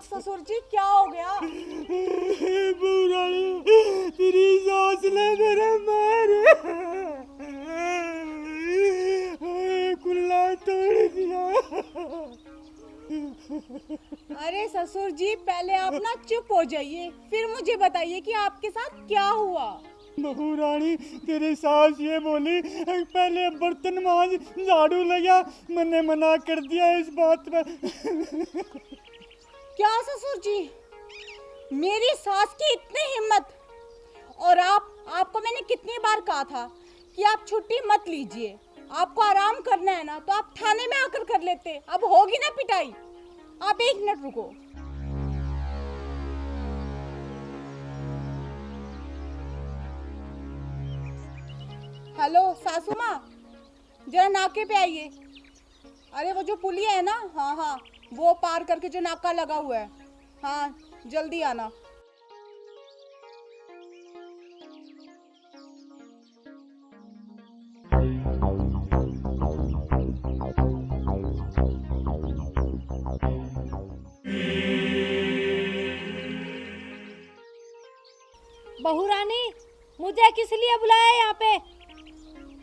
ससुर जी क्या हो गया? तेरी सास ने मेरा मारे कुल्ला तोड़ दिया। अरे ससुर जी पहले आप ना चुप हो जाइए, फिर मुझे बताइए कि आपके साथ क्या हुआ। बहू रानी तेरी सास ये बोली पहले बर्तन मांज झाड़ू लगा, मैंने मना कर दिया इस बात में। क्या ससुर जी, मेरी सास की इतनी हिम्मत? और आपको मैंने कितनी बार कहा था कि आप छुट्टी मत लीजिए, आपको आराम करना है ना तो आप थाने में आकर कर लेते। अब होगी ना पिटाई। आप एक मिनट रुको। हेलो सासू माँ, जरा नाके पे आइए। अरे वो जो पुलिया है ना, हाँ हाँ वो पार करके जो नाका लगा हुआ है, हाँ जल्दी आना। बहू रानी मुझे किस लिए बुलाया है यहाँ पे?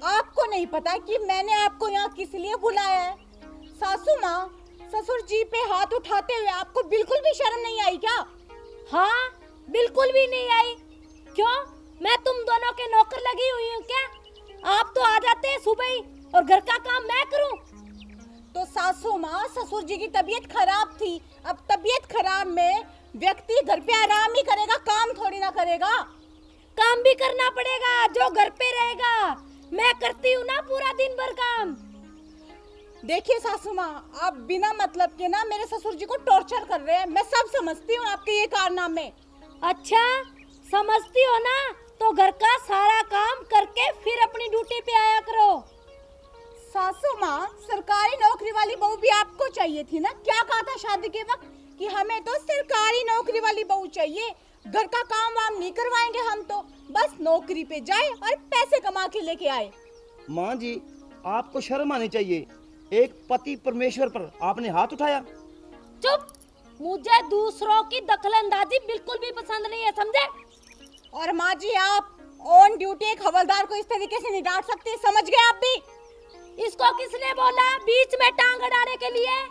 आपको नहीं पता कि मैंने आपको यहाँ किस लिए बुलाया है? सासू माँ, ससुर जी पे हाथ उठाते हुए आपको बिल्कुल भी शर्म नहीं आई क्या? हाँ बिल्कुल भी नहीं आई। क्यों, मैं तुम दोनों के नौकर लगी हुई हूँ क्या? आप तो आ जाते हैं सुबह ही और घर का काम मैं करूँ। तो सासू माँ, ससुर जी की तबीयत खराब थी। अब तबीयत खराब में व्यक्ति घर पे आराम ही करेगा, काम थोड़ी ना करेगा। काम भी करना पड़ेगा, जो घर पे रहेगा। मैं करती हूँ ना पूरा दिन भर काम। देखिए सासू माँ, आप बिना मतलब के ना मेरे ससुर जी को टॉर्चर कर रहे हैं। मैं सब समझती हूँ आपके ये कारनामे। अच्छा समझती हो ना, तो घर का सारा काम करके फिर अपनी ड्यूटी पे आया करो। सासू माँ, सरकारी नौकरी वाली बहू भी आपको चाहिए थी ना? क्या कहा था शादी के वक्त कि हमें तो सरकारी नौकरी वाली बहू चाहिए, घर का काम वाम नहीं करवाएंगे हम, तो बस नौकरी पे जाए और पैसे कमा के लेके आए। माँ जी आपको शर्म आनी चाहिए, एक पति परमेश्वर पर आपने हाथ उठाया। चुप, मुझे दूसरों की दखलंदाजी बिल्कुल भी पसंद नहीं है, समझे? और माँ जी, आप ऑन ड्यूटी एक हवलदार को इस तरीके से नहीं डांट सकती, समझ गए आप भी? इसको किसने बोला बीच में टांग अड़ाने के लिए?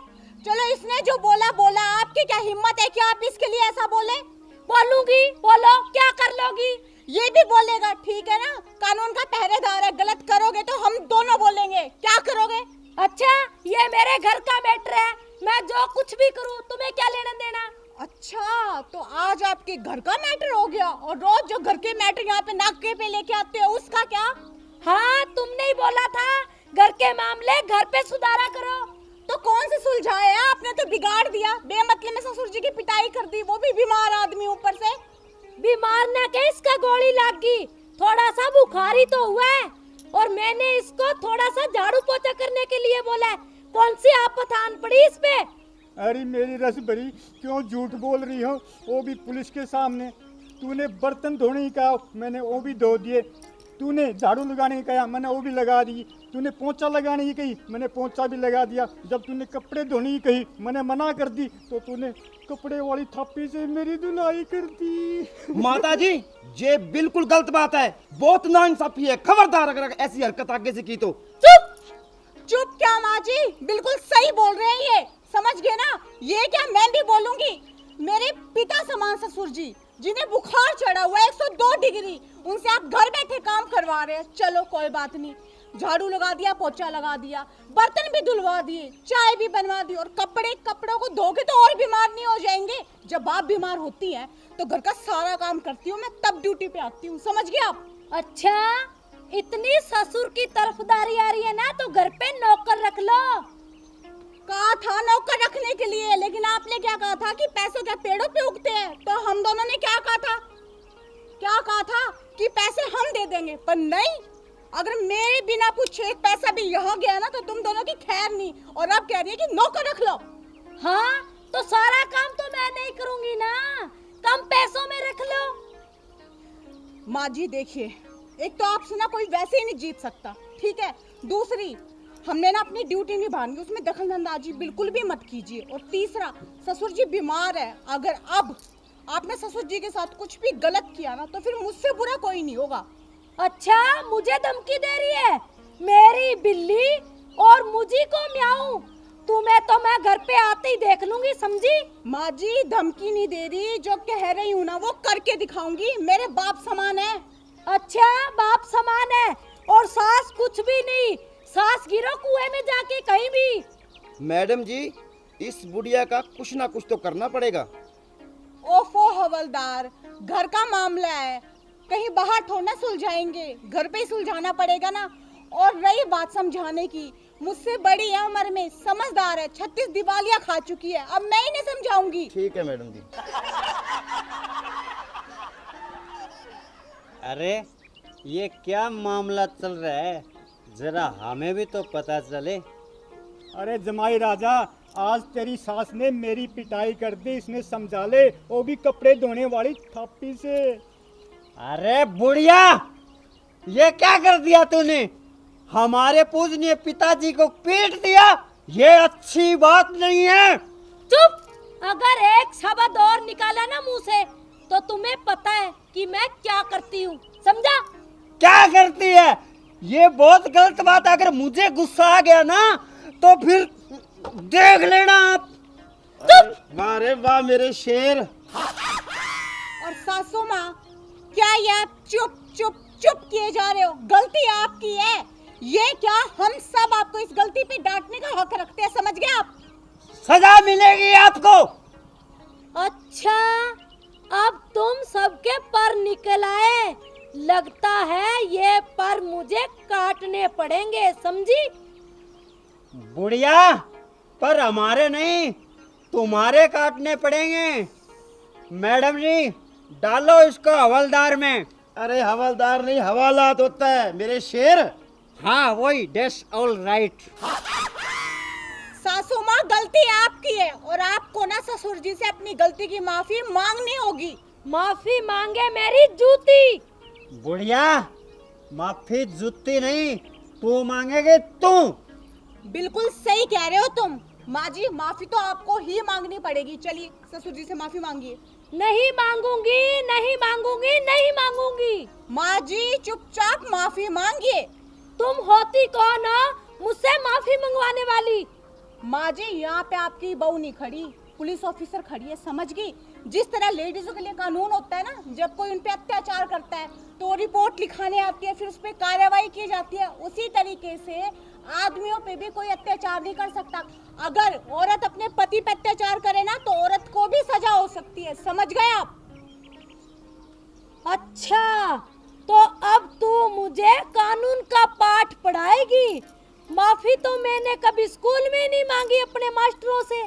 चलो इसने जो बोला बोला, आपकी क्या हिम्मत है कि आप इसके लिए ऐसा बोले? बोलूंगी, बोलो क्या कर लोगी? ये भी बोलेगा, ठीक है ना? कानून का पहरेदार है, गलत करोगे तो हम दोनों बोलेंगे। क्या करोगे? अच्छा ये मेरे घर का मैटर है, मैं जो कुछ भी करूं तुम्हें क्या लेना देना? अच्छा तो आज आपके घर का मैटर हो गया, और रोज जो घर के मैटर यहाँ पे नाके पे लेके आते हो उसका क्या? हाँ तुमने ही बोला था घर के मामले घर पे सुधारा करो। तो कौन से सुलझाए? आपने तो बिगाड़ दिया, बेमतलब में ससुर जी की पिटाई कर दी, वो भी बीमार आदमी ऊपर से। बीमार न के इसका गोली लग गई, थोड़ा सा बुखारी तो हुआ है, और मैंने इसको थोड़ा सा झाड़ू पोछा करने के लिए बोला है। कौन सी आफत आन पड़ी इस पे? अरे मेरी रस भरी, क्यों झूठ बोल रही हो? वो भी पुलिस के सामने। तूने बर्तन धोने ही कहा, मैंने वो भी धो दिए। तूने झाड़ू लगाने की कहा, मैंने वो भी लगा दी। तूने पोंछा लगाने की कही, मैंने पोंछा भी लगा दिया। जब तूने कपड़े धोने की कही, मैंने मना कर दी, तो तूने कपड़े वाली थापी से मेरी धुलाई कर दी। माता जी ये बिल्कुल गलत बात है, बहुत नाइंसाफी है। खबरदार अगर ऐसी हरकत आगे से की तो। चुप! चुप क्या माँ जी, बिल्कुल सही बोल रहे हैं ये, समझ गए ना? ये क्या मैं भी बोलूंगी? मेरे पिता समान ससुर जी, जिन्हें बुखार चढ़ा हुआ है 102 डिग्री, उनसे आप घर बैठे काम करवा रहे हैं। चलो कोई बात नहीं, झाड़ू लगा दिया, पोछा लगा दिया, बर्तन भी धुलवा दिए, चाय भी बनवा दी, और कपड़ों को धोके तो और बीमार नहीं हो जाएंगे। जब आप बीमार होती हैं तो घर का सारा काम करती हूँ मैं, तब ड्यूटी पे आती हूँ, समझ गए आप? अच्छा इतनी ससुर की तरफदारी आ रही है ना, तो घर पे नौकर रख लो। कहा था नौकर रखने के लिए, लेकिन आपने क्या कहा था कि पैसे क्या पेड़ों पे उगते हैं। तो हम दोनों ने क्या कहा था कि पैसे हम दे देंगे, पर नहीं, अगर मेरे बिना पूछे एक पैसा भी यहाँ गया ना तो तुम दोनों की खैर नहीं। और अब कह रही है कि नौकर रख लो। हाँ, तो सारा काम तो मैं नहीं करूंगी ना, कम पैसों में रख लो। माँ जी देखिए, एक तो आपसे ना कोई वैसे ही नहीं जीत सकता, ठीक है। दूसरी, हमने ना अपनी ड्यूटी निभानी, उसमें दखलंदाजी बिल्कुल भी मत कीजिए। और तीसरा, ससुर जी बीमार है, अगर अब आपने ससुर जी के साथ कुछ भी गलत किया ना तो फिर मुझसे बुरा कोई नहीं होगा। अच्छा, मुझे धमकी दे रही है, मेरी बिल्ली और मुझी को म्याऊं। तुम्हें तो मैं घर पे आते ही देख लूंगी, समझी? माँ जी धमकी नहीं दे रही, जो कह रही हूँ ना वो करके दिखाऊंगी। मेरे बाप समान है। अच्छा, बाप समान है और सास कुछ भी नहीं, सास गिरो कुएं में जाके कहीं भी। मैडम जी, इस बुढ़िया का कुछ ना कुछ तो करना पड़ेगा। ओफो हवलदार, घर का मामला है, कहीं बाहर थोड़ा सुलझाएंगे, घर पे ही सुलझाना पड़ेगा ना। और रही बात समझाने की, मुझसे बड़ी है उम्र में, समझदार है, 36 दिवालियां खा चुकी है, अब मैं इन्हें समझाऊंगी। ठीक है मैडम जी। अरे ये क्या मामला चल रहा है, जरा हमें भी तो पता चले। अरे जमाई राजा, आज तेरी सास ने मेरी पिटाई कर दी, इसने समझा ले, वो भी कपड़े धोने वाली थापी से। अरे बुढ़िया, ये क्या कर दिया तूने, हमारे पूजनीय पिताजी को पीट दिया, ये अच्छी बात नहीं है। चुप! अगर एक शब्द और निकाला ना मुंह से तो तुम्हें पता है कि मैं क्या करती हूँ, समझा? क्या करती है, ये बहुत गलत बात है। अगर मुझे गुस्सा आ गया ना तो फिर देख लेना आप। वाह रे वाह मेरे शेर। और सासू माँ, क्या ये आप चुप चुप चुप किए जा रहे हो? गलती आपकी है, ये क्या हम सब आपको इस गलती पे डांटने का हक रखते हैं, समझ गए आप? सजा मिलेगी आपको। अच्छा, अब तुम सबके पर निकल आए, लगता है ये पर मुझे काटने पड़ेंगे, समझी? बुढ़िया, पर हमारे नहीं, तुम्हारे काटने पड़ेंगे। मैडम जी, डालो इसको हवलदार में। अरे हवलदार नहीं, हवालात होता है मेरे शेर। हाँ वही, डेस ऑल राइट। सासू माँ, गलती आपकी है और आपको ना ससुर जी से अपनी गलती की माफी मांगनी होगी। माफी मांगे मेरी जूती। बुढ़िया, माफी जूती नहीं, तू मांगेगे तू। बिल्कुल सही कह रहे हो तुम। माँ जी, माफी तो आपको ही मांगनी पड़ेगी। चलिए ससुर जी से माफी मांगिए। नहीं मांगूंगी, नहीं मांगूंगी, नहीं मांगूंगी। माँ जी चुपचाप माफी मांगिए। तुम होती कौन हो मुझसे माफी मंगवाने वाली? माँ जी, यहाँ पे आपकी बहू नहीं खड़ी, पुलिस ऑफिसर खड़ी है, समझ गई? जिस तरह लेडीजों के लिए कानून होता है ना, जब कोई उन पे अत्याचार करता है तो रिपोर्ट लिखाने आती है, फिर उस पे कार्रवाई की जाती है, उसी तरीके से आदमियों पे भी कोई अत्याचार नहीं कर सकता। अगर औरत अपने पति पे अत्याचार करे ना तो औरत को भी सजा हो सकती है, समझ गए आप? अच्छा, तो अब तू मुझे कानून का पाठ पढ़ाएगी? माफी तो मैंने कभी स्कूल में नहीं मांगी अपने मास्टरों से,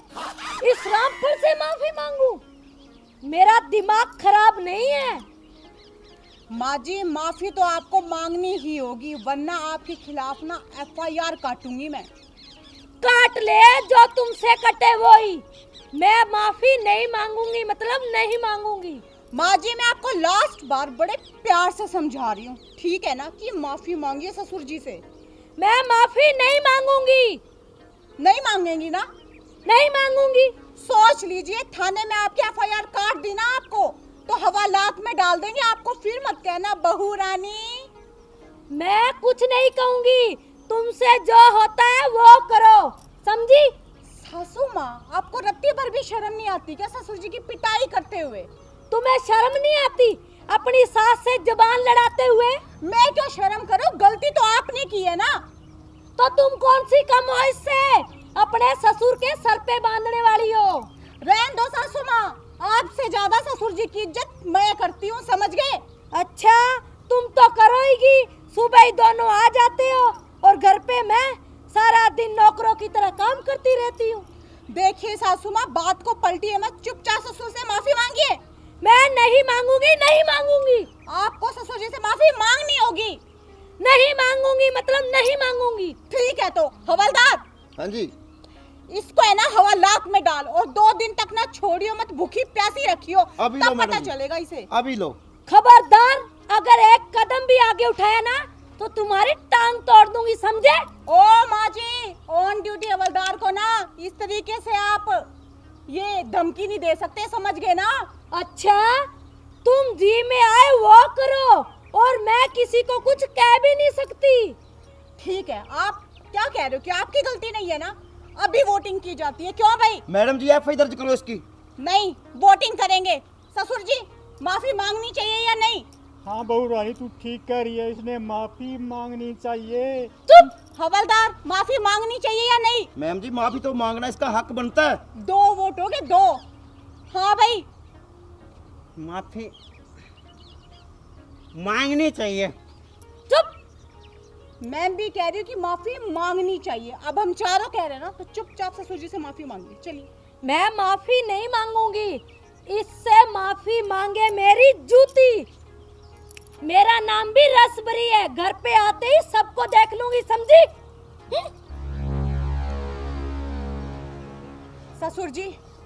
इस रामपुर से माफी मांगू? मेरा दिमाग खराब नहीं है। माँ जी, माफी तो आपको मांगनी ही होगी, वरना आपके खिलाफ ना FIR काटूंगी मैं। काट ले, जो तुमसे कटे वही। मैं माफी नहीं मांगूंगी, मतलब नहीं मांगूंगी। माँ जी, मैं आपको लास्ट बार बड़े प्यार से समझा रही हूँ, ठीक है ना, कि माफी मांगिए ससुर जी से। मैं माफी नहीं मांगूंगी। नहीं मांगेंगी ना? नहीं मांगूंगी। सोच लीजिए, थाने में आपकी FIR काट दी ना आपको तो हवालात में डाल देंगे आपको, फिर मत कहना बहू रानी। मैं कुछ नहीं कहूंगी, तुमसे जो होता है वो करो, समझी? सासू माँ, आपको रत्ती भर भी शर्म नहीं आती क्या ससुर जी की पिटाई करते हुए? तुम्हें शर्म नहीं आती अपनी सास से जबान लड़ाते हुए? मैं क्यों शर्म करूं, गलती तो आपने की है ना। तो तुम कौन सी कम हो इससे, अपने ससुर के सर पे बांधने वाली हो? रहने दो सासू माँ, आपसे ज्यादा ससुर जी की इज्जत मैं करती हूँ, समझ गए? अच्छा, तुम तो करोगी, सुबह ही दोनों आ जाते हो और घर पे मैं सारा दिन नौकरों की तरह काम करती रहती हूँ। देखिए सासू माँ, बात को पलटिए मत, चुपचाप ससुर से माफी मांगिए। मैं नहीं मांगूंगी, नहीं मांगूंगी। आपको ससुर जी से माफी मांगनी होगी। नहीं मांगूंगी मतलब नहीं मांगूंगी। ठीक है तो हवलदार, हाँ जी। इसको है ना हवालात में डाल और 2 दिन तक ना छोड़ियो मत, भूखी प्यासी रखियो, अभी लो तब मैडम पता जी। चलेगा इसे। अभी लो। खबरदार, अगर एक कदम भी आगे उठाया ना तो तुम्हारी टांग तोड़ दूंगी, समझे? ओ माँ जी, ऑन ड्यूटी हवलदार को ना इस तरीके से आप ये धमकी नहीं दे सकते, समझ गए ना? अच्छा, तुम जी में आए वो करो और मैं किसी को कुछ कह भी नहीं सकती। ठीक है, आप क्या कह रहे हो कि आपकी गलती नहीं है ना? अभी वोटिंग की जाती है, क्यों भाई? मैडम जी एफआई दर्ज करो इसकी। नहीं, वोटिंग करेंगे। ससुर जी, माफी मांगनी चाहिए या नहीं? हाँ बहू रानी, तू ठीक कह रही है, इसने माफी मांगनी चाहिए। चुप! हवलदार, माफी मांगनी चाहिए या नहीं? मैम जी माफी तो मांगना इसका हक बनता है। 2 वोट हो गए, 2। हाँ भाई, माफी मांगनी चाहिए। चुप! मैं भी कह रही हूँ कि माफी मांगनी चाहिए। अब हम चारों कह रहे हैं ना, तो चुपचाप ससुर जी से माफी मांगिए। चलिए। मैं माफी नहीं मांगूंगी, इससे माफी मांगे मेरी जूती। मेरा नाम भी रसबरी है, घर पे आते ही सबको देख लूंगी, समझी? ससुर जी,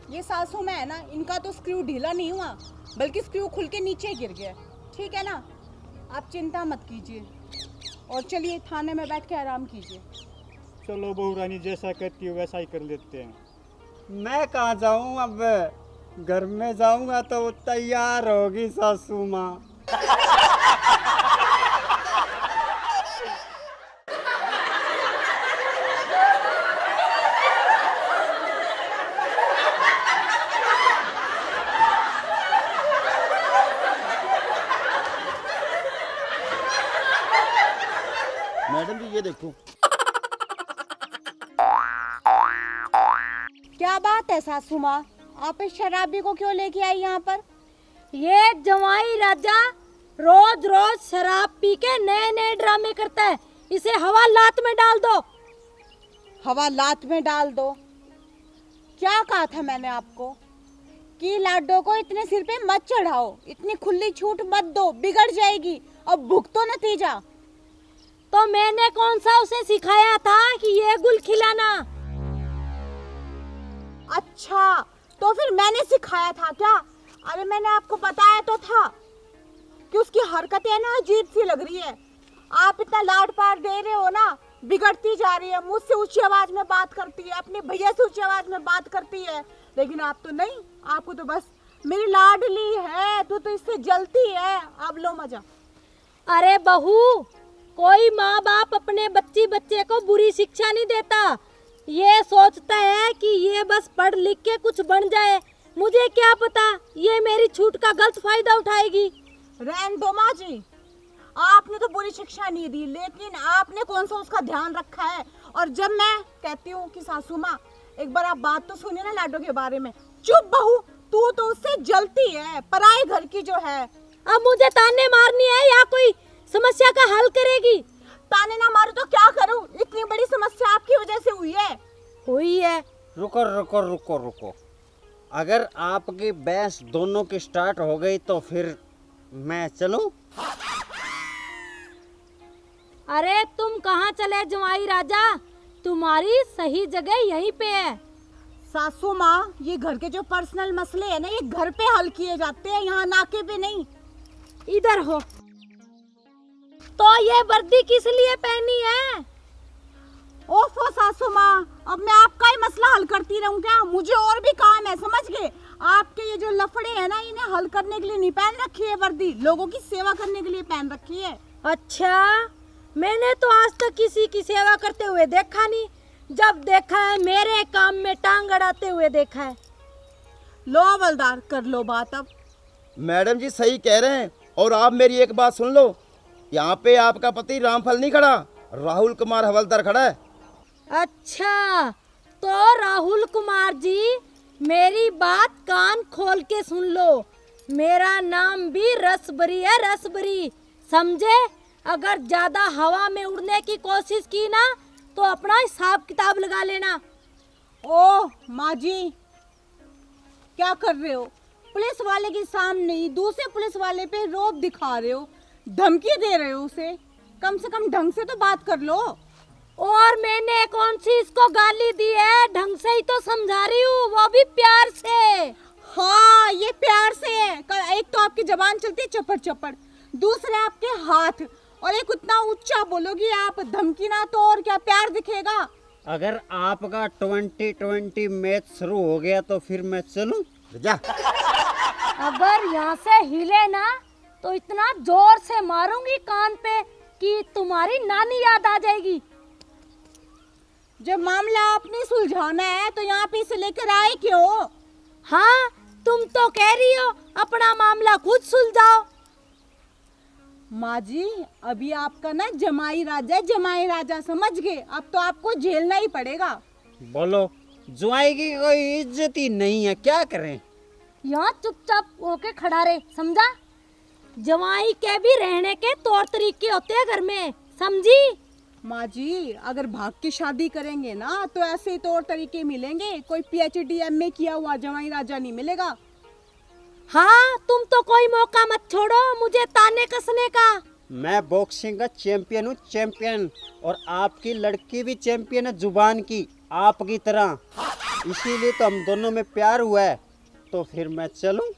ये सासू में है ना, इनका तो स्क्रू ढीला नहीं हुआ, बल्कि स्क्रू खुल के नीचे गिर गया। ठीक है ना? आप चिंता मत कीजिए और चलिए थाने में बैठ के आराम कीजिए। चलो बहू रानी, जैसा कहती हो वैसा ही कर लेते हैं। मैं कहाँ जाऊँ अब? घर में जाऊंगा तो वो तैयार होगी सासू माँ। मैडम जी ये देखो। क्या बात है सासू माँ, आप इस शराबी को क्यों लेके आई यहाँ पर? ये जवाई राजा रोज रोज शराब पी के नए नए ड्रामे करता है, इसे हवालात में डाल दो। हवालात में डाल दो? क्या कहा था मैंने आपको कि लाडो को इतने सिर पे मत चढ़ाओ, इतनी खुली छूट मत दो, बिगड़ जाएगी। अब भुगतो नतीजा। तो मैंने कौन सा उसे सिखाया था कि ये गुल खिलाना? अच्छा, तो फिर मैंने सिखाया था क्या? अरे मैंने आपको बताया तो था कि उसकी हरकतें ना अजीब सी लग रही है। आप इतना लाड प्यार दे रहे हो ना, बिगड़ती जा रही है। मुझसे ऊंची आवाज में बात करती है, अपने भैया से ऊंची आवाज में बात करती है, लेकिन आप तो नहीं। आपको तो बस मेरी लाडली है तो इससे जलती है। अब लो मजा। अरे बहू, कोई माँ बाप अपने बच्चे को बुरी शिक्षा नहीं देता, ये सोचता है कि ये बस पढ़ लिख के कुछ बन जाए। मुझे क्या पता ये मेरी छूट का गलत फायदा उठाएगी। रहने दो माँ जी, आपने तो बुरी शिक्षा नहीं दी, लेकिन आपने कौन सा उसका ध्यान रखा है। और जब मैं कहती हूँ कि सासू माँ एक बार आप बात तो सुनिए ना लाडो के बारे में। चुप बहू, तू तो उससे जलती है, पराए घर की जो है। अब मुझे ताने मारनी है या कोई समस्या का हल करेगी? ताने ना मारू तो क्या करूं? इतनी बड़ी समस्या आपकी वजह से हुई है। रुको रुको रुको रुको, अगर आपकी बहस दोनों की स्टार्ट हो गई तो फिर मैं चलूं? अरे तुम कहाँ चले जवाई राजा, तुम्हारी सही जगह यहीं पे है। सासू माँ, ये घर के जो पर्सनल मसले हैं ना, ये घर पे हल किए जाते हैं, यहाँ नाके पे नहीं। इधर हो। तो ये वर्दी किस लिए पहनी है? ओफो सासू माँ, अब मैं आपका ही मसला हल करती रहूं क्या? मुझे और भी काम है, समझ गए? आपके ये जो लफड़े हैं ना, इन्हें हल करने के लिए नहीं पहन रखी है वर्दी, लोगों की सेवा करने के लिए पहन रखी है। अच्छा, मैंने तो आज तक किसी की सेवा करते हुए देखा नहीं। जब देखा है मेरे काम में टांग अड़ाते हुए देखा है। लो हवलदार, कर लो बात अब। मैडम जी सही कह रहे हैं। और आप मेरी एक बात सुन लो, यहाँ पे आपका पति रामफल नहीं खड़ा, राहुल कुमार हवलदार खड़ा है। अच्छा, तो राहुल कुमार जी मेरी बात कान खोल के सुन लो। मेरा नाम भी रसबरी है, रसबरी, समझे? अगर ज्यादा हवा में उड़ने की कोशिश की ना तो अपना हिसाब किताब लगा लेना। ओ माँ जी, क्या कर रहे हो? पुलिस वाले के सामने ही दूसरे पुलिस वाले पे रौब दिखा रहे हो, धमकी दे रहे हो उसे। कम से कम ढंग से तो बात कर लो। और मैंने कौन सी इसको गाली दी है? ढंग से ही तो समझा रही हूँ, वो भी प्यार से। हाँ, ये प्यार से है। एक तो आपकी जबान चलती है चपड़ चपड़, दूसरे आपके हाथ, और एक उतना ऊंचा बोलोगी आप, धमकी ना तो और क्या प्यार दिखेगा। अगर आपका 2020 मैच शुरू हो गया तो फिर मैं चलूं? जा। अगर यहाँ से हिले ना तो इतना जोर से मारूंगी कान पे कि तुम्हारी नानी याद आ जाएगी। जब मामला आपने सुलझाना है तो यहाँ पे इसे लेकर आए क्यों? हाँ, तुम तो कह रही हो अपना मामला खुद सुलझाओ। माँ जी, अभी आपका ना जमाई राजा समझ गए। अब तो आपको झेलना ही पड़ेगा। बोलो, जुआई की कोई इज्जत ही नहीं है, क्या करें? यहाँ चुपचाप होके खड़ा रहे, समझा? जवाई के भी रहने के तौर तरीके होते हैं घर में, समझी? माँ जी, अगर भाग की शादी करेंगे ना तो ऐसे ही तौर तरीके मिलेंगे। कोई PhD MA किया हुआ जमाई राजा नहीं मिलेगा। हाँ, तुम तो कोई मौका मत छोड़ो मुझे ताने कसने का। मैं बॉक्सिंग का चैंपियन हूँ, चैंपियन। और आपकी लड़की भी चैंपियन है जुबान की, आपकी तरह। इसीलिए तो हम दोनों में प्यार हुआ है। तो फिर मैं चलूं?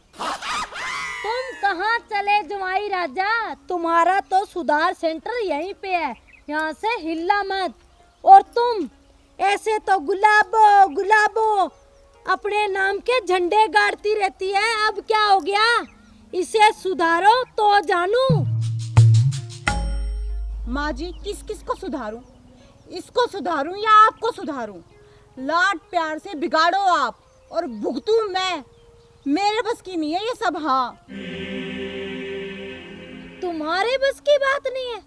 तुम कहाँ चले जमाई राजा? तुम्हारा तो सुधार सेंटर यहीं पे है, यहाँ से हिलना मत। और तुम ऐसे तो गुलाबो गुलाबो अपने नाम के झंडे गाड़ती रहती है, अब क्या हो गया? इसे सुधारो तो जानू। माँ जी, किस किस को सुधारूं? इसको सुधारूं या आपको सुधारूं? लाड प्यार से बिगाड़ो आप और भुगतूं मैं। मेरे बस की नहीं है ये सब। हाँ, तुम्हारे बस की बात नहीं है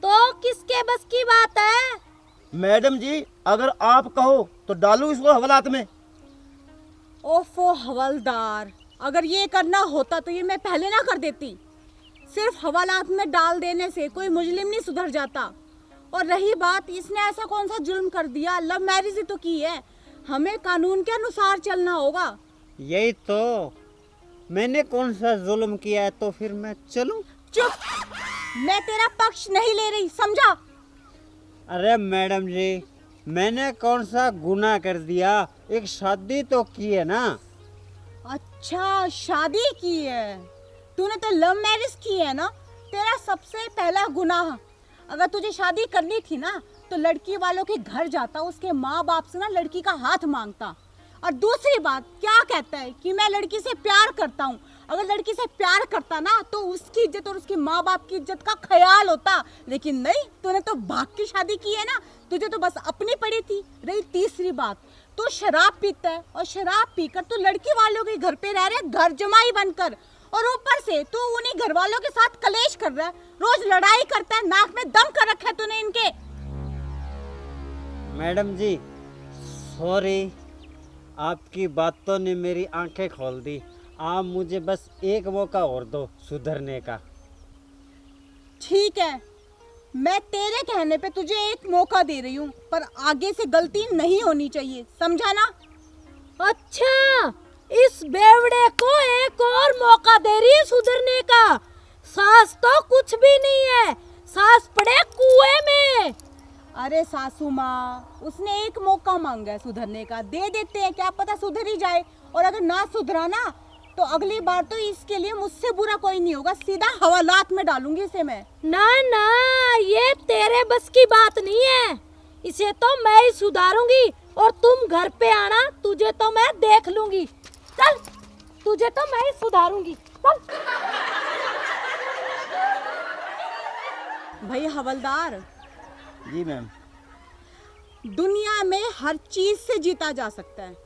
तो किसके बस की बात है? मैडम जी, अगर आप कहो तो डालूं इसको हवालात में। ओफो हवलदार, अगर ये करना होता तो ये मैं पहले ना कर देती। सिर्फ हवालात में डाल देने से कोई मुजरिम नहीं सुधर जाता। और रही बात, इसने ऐसा कौन सा जुल्म कर दिया? लव मैरिज ही तो की है, हमें कानून के अनुसार चलना होगा। यही तो, मैंने कौन सा जुल्म किया है? तो फिर मैं चलूं? चुप, मैं तेरा पक्ष नहीं ले रही, समझा? अरे मैडम जी, मैंने कौन सा गुनाह कर दिया? एक शादी तो की है ना। अच्छा, शादी की है? तूने तो लव मैरिज की है ना। तेरा सबसे पहला गुनाह, अगर तुझे शादी करनी थी ना तो लड़की वालों के घर जाता, उसके माँ बाप से ना लड़की का हाथ मांगता। और दूसरी बात, क्या कहता है कि मैं लड़की से प्यार करता हूँ। अगर लड़की से प्यार करता ना तो उसकी इज्जत और उसके माँ बाप की इज्जत का ख्याल होता। लेकिन नहीं, तूने तो भाग की शादी की है ना, तुझे तो बस अपनी पड़ी थी। रही तीसरी बात, तू शराब पीता है और शराब पीकर तू लड़की वालों के घर पे रह रहे, घर जमाई बनकर। और ऊपर से तू उन्हीं घर वालों के साथ कलेश कर रहा है, रोज लड़ाई करता है, नाक में दम कर रखा है तूने इनके। मैडम जी सॉरी, आपकी बातों ने मेरी आंखें खोल दी। आप मुझे बस एक मौका और दो सुधरने का। ठीक है, मैं तेरे कहने पे तुझे एक मौका दे रही हूँ, पर आगे से गलती नहीं होनी चाहिए, समझा ना? अच्छा, इस बेवड़े को एक और मौका दे रही है सुधरने का। सास तो कुछ भी नहीं है, सास पड़े कुएं में। अरे सासू माँ, उसने एक मौका मांगा है सुधरने का, दे देते हैं, क्या पता सुधर ही जाए। और अगर ना सुधरा ना तो अगली बार तो इसके लिए मुझसे बुरा कोई नहीं होगा, सीधा हवालात में डालूंगी इसे मैं। ना ना, ये तेरे बस की बात नहीं है, इसे तो मैं ही सुधारूंगी। और तुम घर पे आना, तुझे तो मैं देख लूंगी। चल, तुझे तो मैं ही सुधारूंगी, चल। भाई हवलदार, जी मैम। दुनिया में हर चीज से जीता जा सकता है,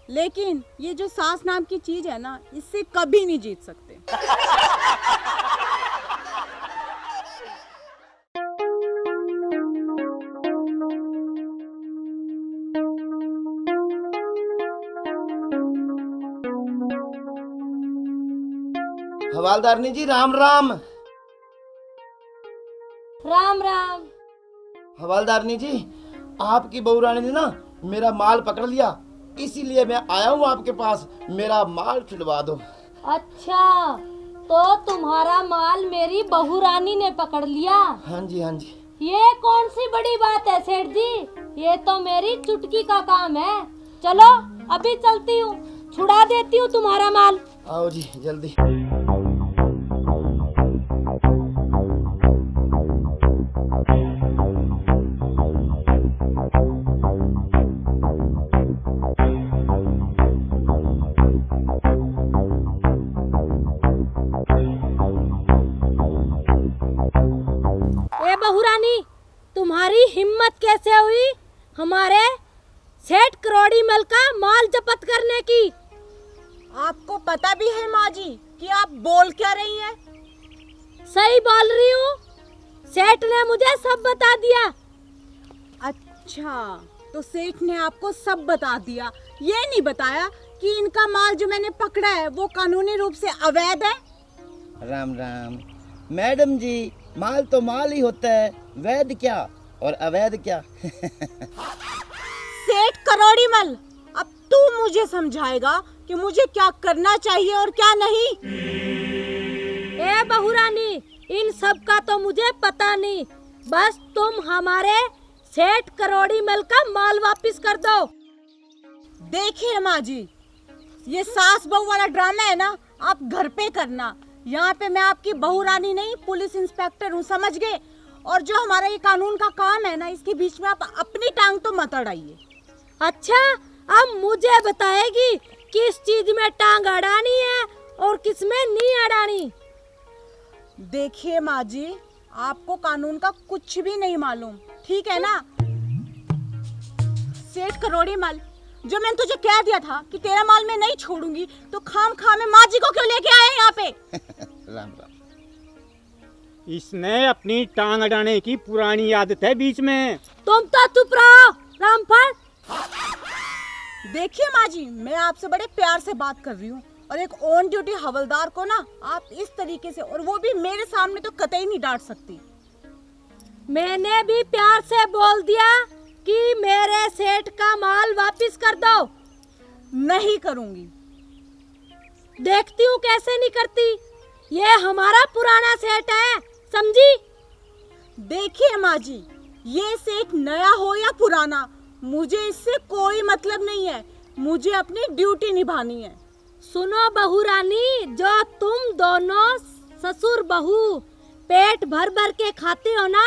लेकिन ये जो सास नाम की चीज है ना, इससे कभी नहीं जीत सकते। हवालदारनी जी, राम राम। राम राम। हवालदारनी जी, आपकी बहू रानी ने ना मेरा माल पकड़ लिया, इसीलिए मैं आया हूँ आपके पास, मेरा माल छुड़वा दो। अच्छा, तो तुम्हारा माल मेरी बहू रानी ने पकड़ लिया? हाँ जी, हाँ जी। ये कौन सी बड़ी बात है सेठ जी, ये तो मेरी चुटकी का काम है। चलो अभी चलती हूँ, छुड़ा देती हूँ तुम्हारा माल। आओ जी जल्दी। ए बहू रानी, तुम्हारी हिम्मत कैसे हुई हमारे सेठ करोड़ी मल का माल जब्त करने की? आपको पता भी है माँ जी कि आप बोल क्या रही हैं? सही बोल रही हूँ, सेठ ने मुझे सब बता दिया। अच्छा, तो सेठ ने आपको सब बता दिया, ये नहीं बताया कि इनका माल जो मैंने पकड़ा है वो कानूनी रूप से अवैध है? राम राम मैडम जी, माल तो माल ही होता है, वैध क्या और अवैध क्या। सेठ करोड़ी मल, अब तू मुझे समझाएगा कि मुझे क्या करना चाहिए और क्या नहीं। ए बहू रानी, इन सब का तो मुझे पता नहीं, बस तुम हमारे सेठ करोड़ी मल का माल वापस कर दो। देखिए माँ जी, ये सास बहू वाला ड्रामा है ना, आप घर पे करना। यहाँ पे मैं आपकी बहू रानी नहीं, पुलिस इंस्पेक्टर हूँ, समझ गए? और जो हमारा ये कानून का काम है ना, इसके बीच में आप अपनी टांग तो मत अड़ाइए। अच्छा, अब मुझे बताएगी किस चीज में टांग अड़ानी है और किस में नहीं अड़ानी? देखिए माँ जी, आपको कानून का कुछ भी नहीं मालूम, ठीक है ना? सेठ करोड़ी मल, जो मैंने तुझे कह दिया था कि तेरा माल मैं नहीं छोड़ूंगी, तो खाम खा में माँ जी को क्यों लेके आए यहाँ पे? राम राम। इसने अपनी टांग अड़ाने की पुरानी आदत है बीच में। तुम तो चुप रहो रामफल। देखिए माँ जी, मैं आपसे बड़े प्यार से बात कर रही हूँ, और एक ऑन ड्यूटी हवलदार को ना आप इस तरीके से, और वो भी मेरे सामने, तो कतई नहीं डांट सकती। मैंने भी प्यार से बोल दिया कि मेरे सेठ का माल वापस कर दो। नहीं करूंगी। देखती हूँ कैसे नहीं करती, ये हमारा पुराना सेठ है, समझी? देखिए माँ जी, ये सेठ नया हो या पुराना, मुझे इससे कोई मतलब नहीं है, मुझे अपनी ड्यूटी निभानी है। सुनो बहू रानी, जो तुम दोनों ससुर बहू पेट भर भर के खाते हो ना,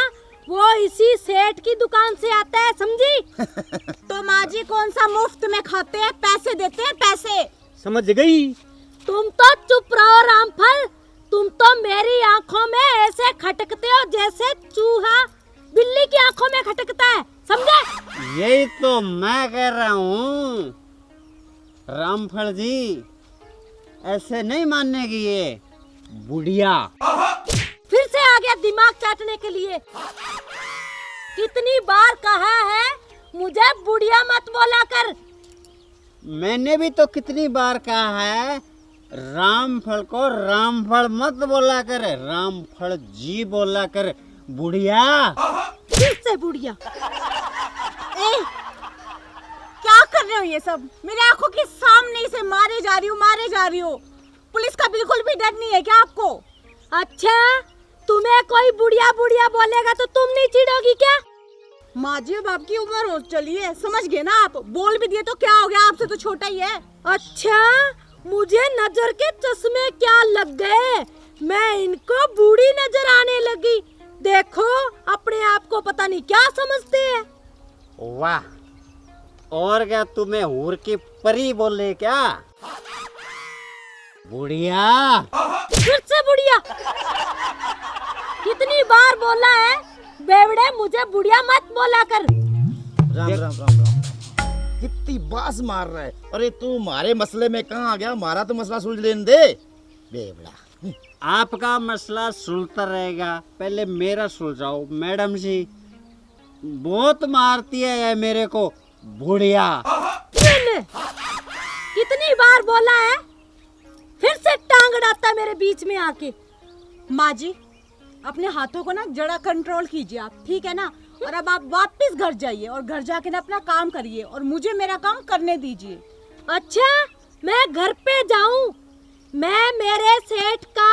वो इसी सेठ की दुकान से आता है, समझी? तो माँ जी कौन सा मुफ्त में खाते हैं, पैसे देते हैं, पैसे। समझ गई? तुम तो चुप रहो रामफल, तुम तो मेरी आंखों में ऐसे खटकते हो जैसे चूहा बिल्ली की आंखों में खटकता है, समझे? यही तो मैं कह रहा हूँ रामफल जी, ऐसे नहीं मानने की ये बुढ़िया। फिर से आ गया दिमाग चाटने के लिए। कितनी बार कहा है मुझे बुढ़िया मत बोला कर। मैंने भी तो कितनी बार कहा है रामफल को रामफल मत बोला कर, रामफल जी बोला कर, बुढ़िया। फिर से बुढ़िया। ए, क्या कर रहे हो ये सब? मेरे आंखों के सामने से मारे जा रही हो। पुलिस का बिल्कुल भी डर नहीं है क्या आपको? अच्छा, तुम्हें कोई बुढ़िया बुढ़िया बोलेगा तो तुम नहीं चिढ़ोगी क्या? माँ जी, अब आपकी उम्र हो चली है, समझ गए ना? आप बोल भी दिए तो क्या हो गया, आपसे तो छोटा ही है। अच्छा, मुझे नजर के चश्मे क्या लग गए, मैं इनको बूढ़ी नजर आने लगी। देखो, अपने आप को पता नहीं क्या समझते हैं। वाह, और क्या तुम्हें हूर की परी बोले क्या? बुढ़िया। फिर से बुढ़िया। कितनी बार बोला है बेवड़े, मुझे बुढ़िया मत बोला कर। राम राम राम राम। कितनी बास मार रहा है। अरे तू हमारे मसले में कहाँ आ गया, हमारा तो मसला सुलझ लेने दे बेवड़ा। आपका मसला सुलझता रहेगा, पहले मेरा सुलझाओ। मैडम जी बहुत मारती है ये मेरे को, बुढ़िया। कितनी बार बोला है, फिर से टांग अड़ाता है मेरे बीच में आके। माँ जी, अपने हाथों को ना जरा कंट्रोल कीजिए आप, ठीक है ना? और अब आप वापस घर जाइए और घर जाके ना अपना काम करिए और मुझे मेरा काम करने दीजिए। अच्छा, मैं घर पे जाऊं? मैं मेरे सेठ का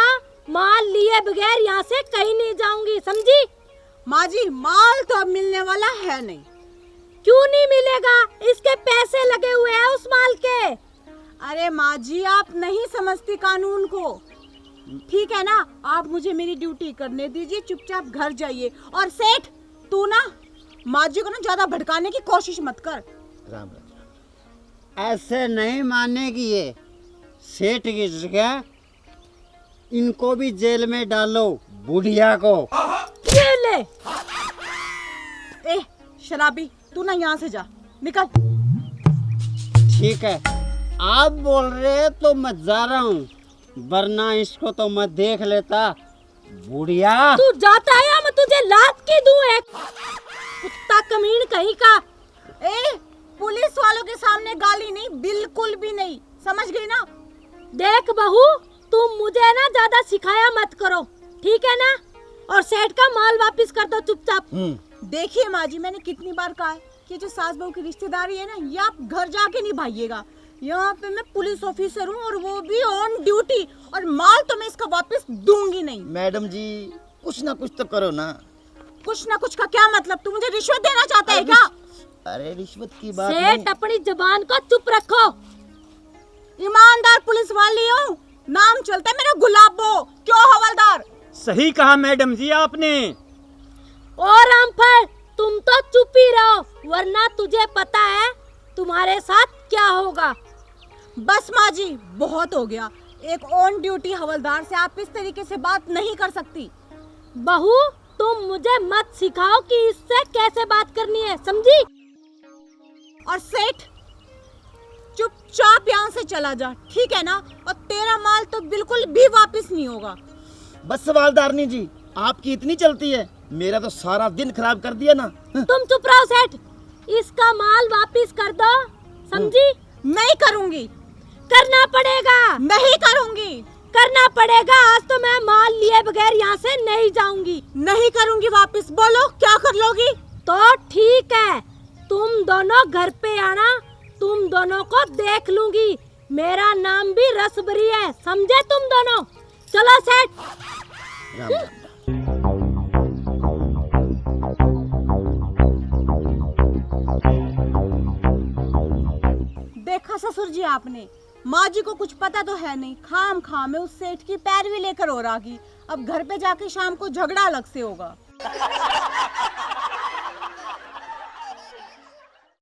माल लिए बगैर यहाँ से कहीं नहीं जाऊंगी, समझी? माँ जी, माल तो अब मिलने वाला है नहीं। क्यों नहीं मिलेगा? इसके पैसे लगे हुए हैं उस माल के। अरे माँ जी, आप नहीं समझती कानून को। ठीक है ना, आप मुझे मेरी ड्यूटी करने दीजिए, चुपचाप घर जाइए। और सेठ, तू ना माँ जी को ना ज्यादा भड़काने की कोशिश मत कर। राम राम। ऐसे नहीं मानेगी ये। सेठ की जगह इनको भी जेल में डालो, बुढ़िया को। ये ले। ए शराबी, तू ना यहाँ से जा, निकल। ठीक है, आप बोल रहे हैं तो मैं जा रहा हूँ, वरना इसको तो मैं देख लेता। बुढ़िया, तू जाता है या मैं तुझे लात की दूं एक? कुत्ता कमीन कहीं का। ए, पुलिस वालों के सामने गाली नहीं, बिल्कुल भी नहीं, समझ गई ना? देख बहू, तुम मुझे ना ज्यादा सिखाया मत करो, ठीक है ना? और सेठ का माल वापस कर दो चुपचाप। देखिए माँ जी, मैंने कितनी बार कहा है कि जो सास बहू की रिश्तेदारी है ना, ये आप घर जाके निभाइएगा। यहाँ पे मैं पुलिस ऑफिसर हूँ और वो भी ऑन ड्यूटी, और माल तो मैं इसका वापस दूंगी नहीं। मैडम जी, कुछ ना कुछ तो करो ना। कुछ ना कुछ का क्या मतलब? तू मुझे रिश्वत देना चाहता है क्या? अरे रिश्वत की बात सेठ, नहीं। अपनी जबान को चुप रखो। ईमानदार पुलिस वाली हूँ, नाम चलता है मेरा गुलाबो। क्यों हवलदार? सही कहा मैडम जी आपने। और रामफल, तुम तो चुप ही रहो, वरना तुझे पता है तुम्हारे साथ क्या होगा। बस माँ जी, बहुत हो गया। एक ऑन ड्यूटी हवलदार से आप इस तरीके से बात नहीं कर सकती। बहू, तुम मुझे मत सिखाओ कि इससे कैसे बात करनी है, समझी? और सेठ, चुपचाप यहाँ से चला जा, ठीक है ना? और तेरा माल तो बिल्कुल भी वापस नहीं होगा। बस सवालदारनी जी, आपकी इतनी चलती है, मेरा तो सारा दिन खराब कर दिया ना। तुम चुप रहो सेठ, इसका माल वापस कर दो, समझी? नहीं करूंगी। करना पड़ेगा। नहीं करूंगी। करना पड़ेगा, आज तो मैं माल लिए बगैर यहाँ से नहीं जाऊंगी। नहीं करूंगी वापस। बोलो क्या कर लोगी? तो ठीक है, तुम दोनों घर पे आना, तुम दोनों को देख लूंगी। मेरा नाम भी रसबरी है, समझे तुम दोनों? चलो सेठ। राम राम। देखा ससुर जी आपने, माँ जी को कुछ पता तो है नहीं, खाम खाम में उस सेठ की पैरवी लेकर हो रहा की। अब घर पे जाके शाम को झगड़ा अलग से होगा।